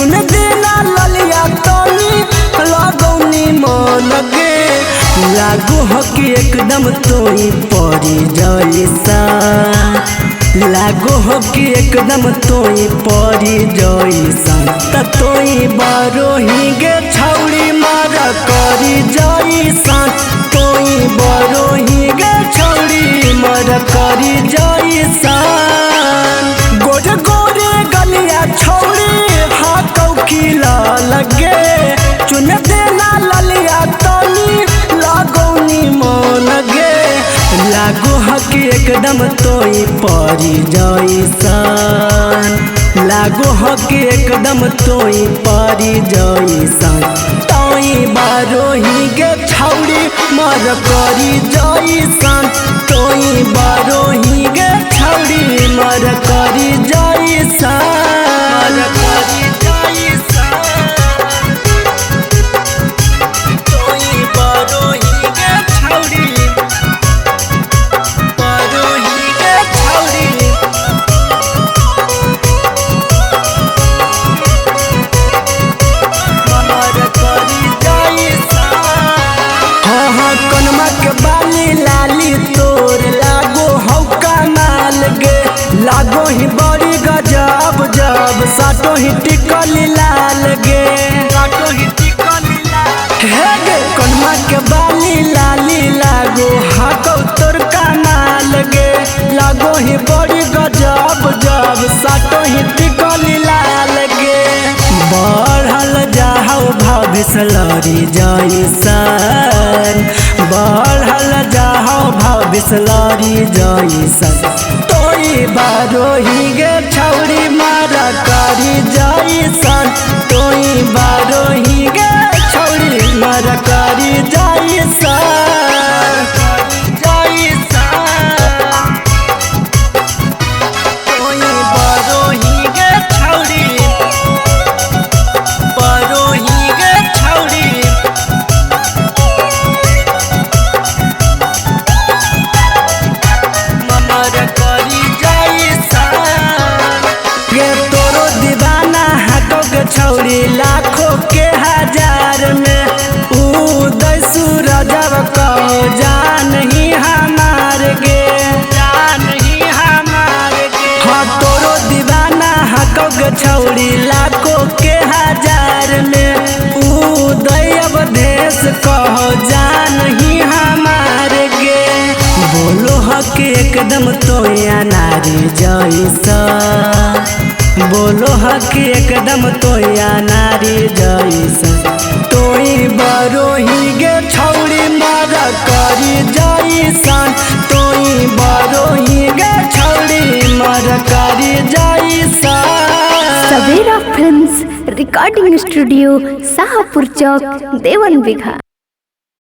चुन देना ललिया तनी लगौनी मन गे लागो हो कि एकदम तोई परी जैसा लागो हो कि एकदम तोई परी जैसा त तोई बरोही गे छौड़ी मार करी जैसा तोई बरोही गे छौड़ी मार करी जैसा गोरे गोरे गलिया छौड़ी हाथों खिला लगे चुन देना ललिया तनी लगौनी मन गे लागो हकी एकदम तोई परी जैसन लागो हकी एकदम तोई परी जैसन तोई बरोही गे छौड़ी मर करी जैसन तोई बरोही गे छौड़ी मर करी जैसन लागो ही बड़ी गजब जब साटो ही टिकल लाल गे साटो ही टिकल लाल हे गे कनमा के बाली लाली लागो हाको तोर कमाल गे लागो ही बड़ी गजब जब साटो ही टिकल लाल गे बढ़ल जाहौ भाव बिसलरी जैसन बढ़ल जाहौ भाव बिसलरी जैसन तोई बरोही गे छौड़ी मारा करी जैसन तोई बरोही गे छौड़ी मारा करी जैसन तोई बरोही गे छौड़ी बरोही गे छौड़ी मारा करी छौड़ी लाखों के हजार में सूरजब कहो जान ही हमार गे जान ही हमार गे हाँ तोरो दीवाना हको गे छौड़ी लाखों के हजार में उदयब देश कहो जान ही हमार गे बोलो हक एकदम तोया नारी जैसा बोलो हक एकदम तोया नारी जैसन तोई बरोही गे छौड़ी मार करी जैसन तोई बरोही गे छौड़ी मार करी जैसन। सवेरा फिल्म्स रिकॉर्डिंग स्टूडियो शाहपुर चौक देवन बिघा।